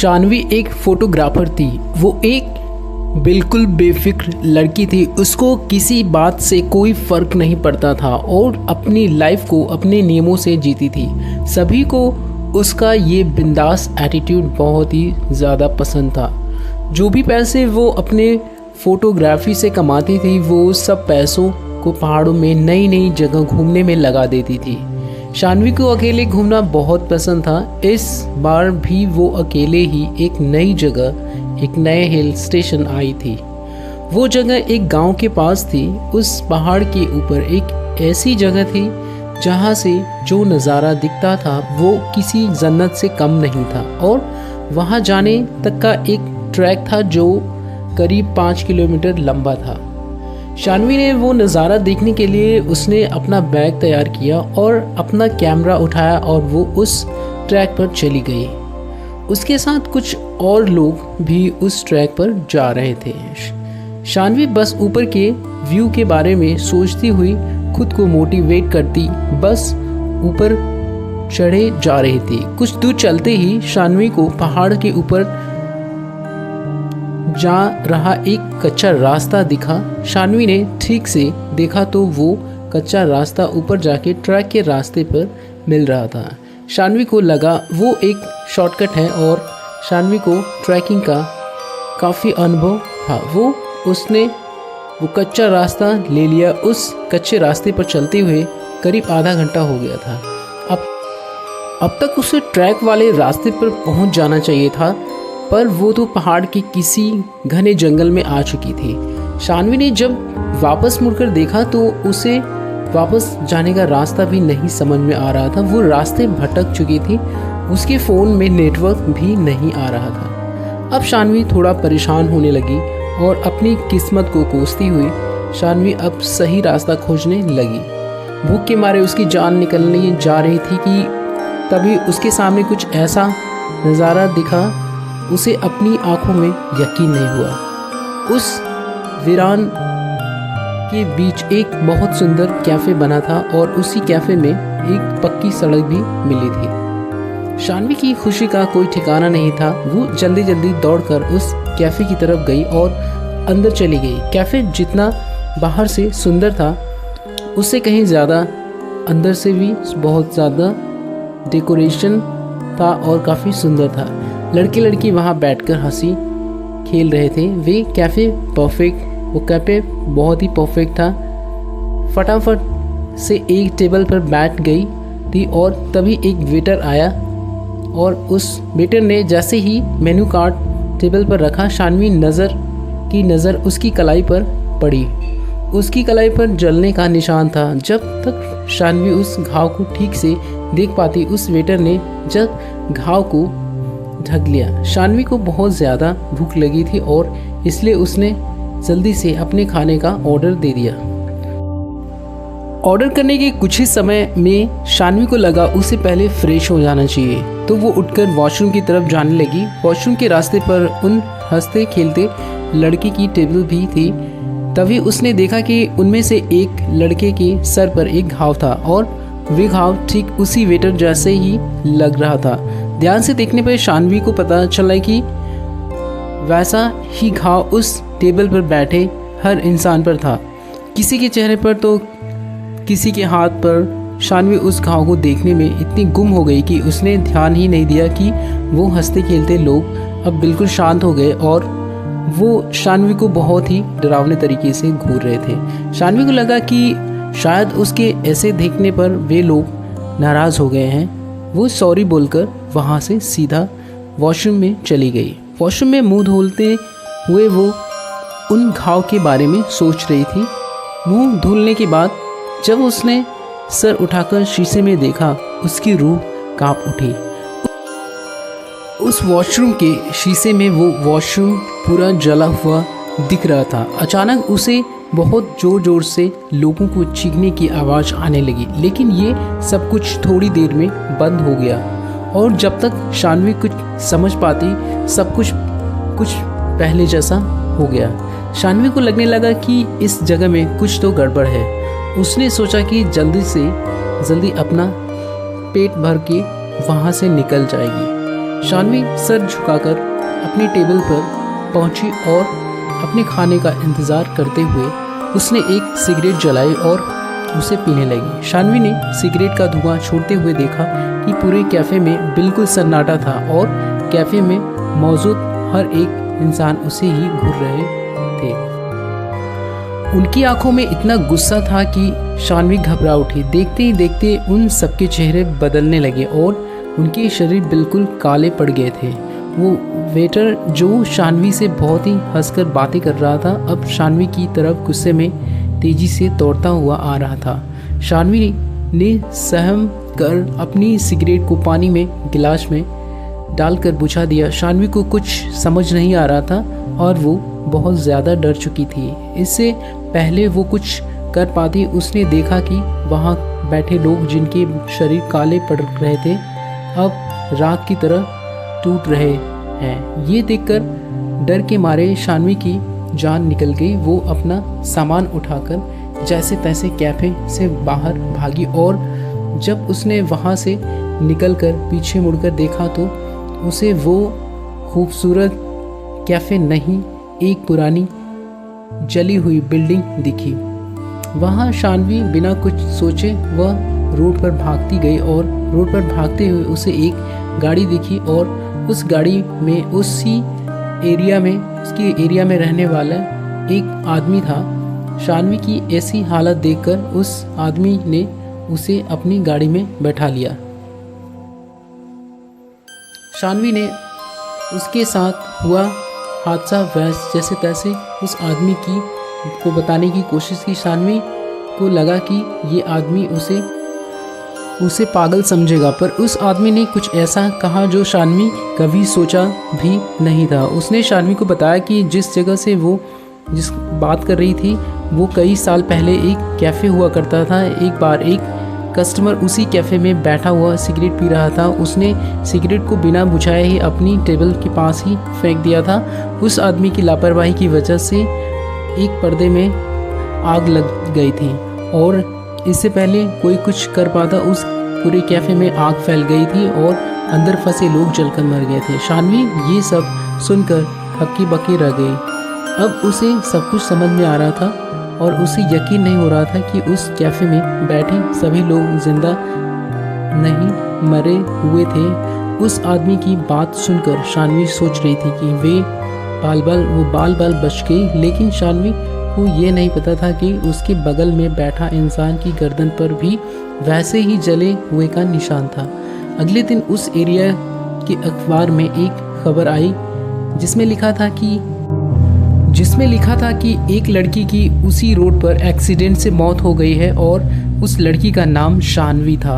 शानवी एक फोटोग्राफर थी। वो एक बिल्कुल बेफिक्र लड़की थी। उसको किसी बात से कोई फ़र्क नहीं पड़ता था और अपनी लाइफ को अपने नियमों से जीती थी। सभी को उसका ये बिंदास एटीट्यूड बहुत ही ज़्यादा पसंद था। जो भी पैसे वो अपने फ़ोटोग्राफी से कमाती थी वो सब पैसों को पहाड़ों में नई नई जगह घूमने में लगा देती थी। शानवी को अकेले घूमना बहुत पसंद था। इस बार भी वो अकेले ही एक नई जगह, एक नए हिल स्टेशन आई थी। वो जगह एक गांव के पास थी। उस पहाड़ के ऊपर एक ऐसी जगह थी जहां से जो नज़ारा दिखता था वो किसी जन्नत से कम नहीं था और वहां जाने तक का एक ट्रैक था जो करीब 5 किलोमीटर लंबा था। शानवी ने वो नज़ारा देखने के लिए उसने अपना बैग तैयार किया और अपना कैमरा उठाया और वो उस ट्रैक पर चली गई। उसके साथ कुछ और लोग भी उस ट्रैक पर जा रहे थे। शानवी बस ऊपर के व्यू के बारे में सोचती हुई खुद को मोटिवेट करती बस ऊपर चढ़े जा रही थी। कुछ दूर चलते ही शानवी को पहाड़ के ऊपर जा रहा एक कच्चा रास्ता दिखा। शानवी ने ठीक से देखा तो वो कच्चा रास्ता ऊपर जाके ट्रैक के रास्ते पर मिल रहा था। शानवी को लगा वो एक शॉर्टकट है और शानवी को ट्रैकिंग का काफ़ी अनुभव था। उसने वो कच्चा रास्ता ले लिया। उस कच्चे रास्ते पर चलते हुए करीब आधा घंटा हो गया था। अब तक उसे ट्रैक वाले रास्ते पर पहुंच जाना चाहिए था, पर वो तो पहाड़ के किसी घने जंगल में आ चुकी थी। शानवी ने जब वापस मुड़कर देखा तो उसे वापस जाने का रास्ता भी नहीं समझ में आ रहा था। वो रास्ते भटक चुकी थी। उसके फ़ोन में नेटवर्क भी नहीं आ रहा था। अब शानवी थोड़ा परेशान होने लगी और अपनी किस्मत को कोसती हुई शानवी अब सही रास्ता खोजने लगी। भूख के मारे उसकी जान निकलने जा रही थी कि तभी उसके सामने कुछ ऐसा नज़ारा दिखा। उसे अपनी आंखों में यकीन नहीं हुआ। उस वीरान के बीच एक बहुत सुंदर कैफ़े बना था और उसी कैफ़े में एक पक्की सड़क भी मिली थी। शानवी की खुशी का कोई ठिकाना नहीं था। वो जल्दी जल्दी दौड़कर उस कैफ़े की तरफ गई और अंदर चली गई। कैफ़े जितना बाहर से सुंदर था उससे कहीं ज़्यादा अंदर से भी बहुत ज़्यादा डेकोरेशन था और काफ़ी सुंदर था। लड़के लड़की वहाँ बैठकर हंसी खेल रहे थे। वो कैफ़े बहुत ही परफेक्ट था। फटाफट से एक टेबल पर बैठ गई थी और तभी एक वेटर आया और उस वेटर ने जैसे ही मेनू कार्ड टेबल पर रखा, शानवी की नज़र उसकी कलाई पर पड़ी। उसकी कलाई पर जलने का निशान था। जब तक शानवी उस घाव को ठीक से देख पाती, उस वेटर ने जब घाव को ढक लिया। शानवी को बहुत ज़्यादा भूख लगी थी और इसलिए उसने जल्दी से अपने खाने का ऑर्डर दे दिया। ऑर्डर करने के कुछ ही समय में शानवी को लगा उससे पहले फ्रेश हो जाना चाहिए, तो वो उठकर वॉशरूम की तरफ जाने लगी। वॉशरूम के रास्ते पर उन हंसते खेलते लड़के की टेबल भी थी। तभी उसने देखा कि उनमें से एक लड़के के सर पर एक घाव था और वे घाव ठीक उसी वेटर जैसे ही लग रहा था। ध्यान से देखने पर शानवी को पता चला कि वैसा ही घाव उस टेबल पर बैठे हर इंसान पर था। किसी के चेहरे पर तो किसी के हाथ पर। शानवी उस घाव को देखने में इतनी गुम हो गई कि उसने ध्यान ही नहीं दिया कि वो हंसते खेलते लोग अब बिल्कुल शांत हो गए और वो शानवी को बहुत ही डरावने तरीके से घूर रहे थे। शानवी को लगा कि शायद उसके ऐसे देखने पर वे लोग नाराज़ हो गए हैं। वो सॉरी बोलकर वहाँ से सीधा वॉशरूम में चली गई। वॉशरूम में मुंह धुलते हुए वो उन घाव के बारे में सोच रही थी। मुंह धुलने के बाद जब उसने सर उठाकर शीशे में देखा, उसकी रूह कांप उठी। उस वॉशरूम के शीशे में वो वॉशरूम पूरा जला हुआ दिख रहा था। अचानक उसे बहुत ज़ोर ज़ोर से लोगों को चीखने की आवाज़ आने लगी, लेकिन ये सब कुछ थोड़ी देर में बंद हो गया और जब तक शानवी कुछ समझ पाती सब कुछ पहले जैसा हो गया। शानवी को लगने लगा कि इस जगह में कुछ तो गड़बड़ है। उसने सोचा कि जल्दी से जल्दी अपना पेट भर के वहाँ से निकल जाएगी। शानवी सर झुकाकर अपनी टेबल पर पहुंची और अपने खाने का इंतज़ार करते हुए उसने एक सिगरेट जलाई और उसे पीने लगी। शानवी ने सिगरेट का धुआं छोड़ते हुए देखा कि पूरे कैफ़े में बिल्कुल सन्नाटा था और कैफ़े में मौजूद हर एक इंसान उसे ही घूर रहे थे। उनकी आंखों में इतना गुस्सा था कि शानवी घबरा उठी। देखते ही देखते उन सबके चेहरे बदलने लगे और उनके शरीर बिल्कुल काले पड़ गए थे। वो वेटर जो शानवी से बहुत ही हंसकर बातें कर रहा था, अब शानवी की तरफ गुस्से में तेजी से दौड़ता हुआ आ रहा था। शानवी ने सहम कर अपनी सिगरेट को पानी में गिलास में डालकर बुझा दिया। शानवी को कुछ समझ नहीं आ रहा था और वो बहुत ज़्यादा डर चुकी थी। इससे पहले वो कुछ कर पाती, उसने देखा कि वहाँ बैठे लोग जिनके शरीर काले पड़ रहे थे अब राख की तरह टूट रहे हैं। ये देखकर डर के मारे शानवी की जान निकल गई। वो अपना सामान उठाकर जैसे तैसे कैफ़े से बाहर भागी और जब उसने वहाँ से निकलकर पीछे मुड़कर देखा तो उसे वो खूबसूरत कैफ़े नहीं, एक पुरानी जली हुई बिल्डिंग दिखी। वहाँ शानवी बिना कुछ सोचे वह रोड पर भागती गई और रोड पर भागते हुए उसे एक गाड़ी दिखी और उस गाड़ी में उसके एरिया में रहने वाला एक आदमी था। शानवी की ऐसी हालत देखकर उस आदमी ने उसे अपनी गाड़ी में बैठा लिया। शानवी ने उसके साथ हुआ हादसा जैसे तैसे उस आदमी को बताने की कोशिश की। शानवी को लगा कि ये आदमी उसे पागल समझेगा, पर उस आदमी ने कुछ ऐसा कहा जो शानवी कभी सोचा भी नहीं था। उसने शानवी को बताया कि जिस जगह से वो जिस बात कर रही थी वो कई साल पहले एक कैफ़े हुआ करता था। एक बार एक कस्टमर उसी कैफ़े में बैठा हुआ सिगरेट पी रहा था। उसने सिगरेट को बिना बुझाए ही अपनी टेबल के पास ही फेंक दिया था। उस आदमी की लापरवाही की वजह से एक पर्दे में आग लग गई थी और इससे पहले कोई कुछ कर पाता उस पूरे कैफ़े में आग फैल गई थी और अंदर फंसे लोग जलकर मर गए थे। शानवी ये सब सुनकर हक्की बक्की रह गई। अब उसे सब कुछ समझ में आ रहा था और उसे यकीन नहीं हो रहा था कि उस कैफ़े में बैठे सभी लोग जिंदा नहीं मरे हुए थे। उस आदमी की बात सुनकर शानवी सोच रही थी कि वो बाल बाल बच गई, लेकिन शानवी को ये नहीं पता था कि उसके बगल में बैठा इंसान की गर्दन पर भी वैसे ही जले हुए का निशान था। अगले दिन उस एरिया के अखबार में एक खबर आई जिसमें लिखा था कि एक लड़की की उसी रोड पर एक्सीडेंट से मौत हो गई है और उस लड़की का नाम शानवी था।